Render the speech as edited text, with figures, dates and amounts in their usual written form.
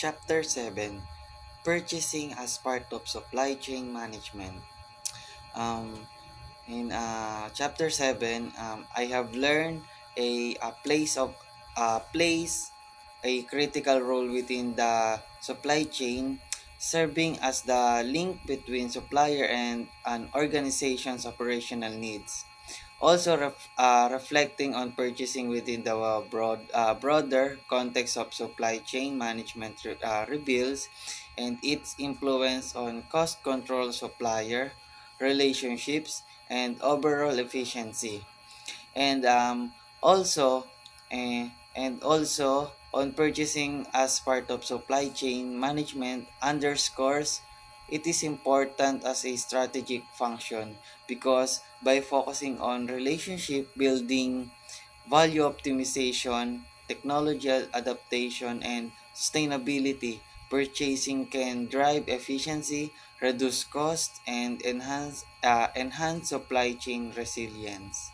Chapter 7, Purchasing as Part of Supply Chain Management. Um, in Chapter 7, I have learned a place a critical role within the supply chain, serving as the link between supplier and an organization's operational needs. Also, reflecting on purchasing within the broader context of supply chain management reveals and its influence on cost control, supplier relationships, and overall efficiency. And also, and also on purchasing as part of supply chain management underscores it is important as a strategic function because by focusing on relationship building, value optimization, technology adaptation, and sustainability, purchasing can drive efficiency, reduce cost, and enhance supply chain resilience.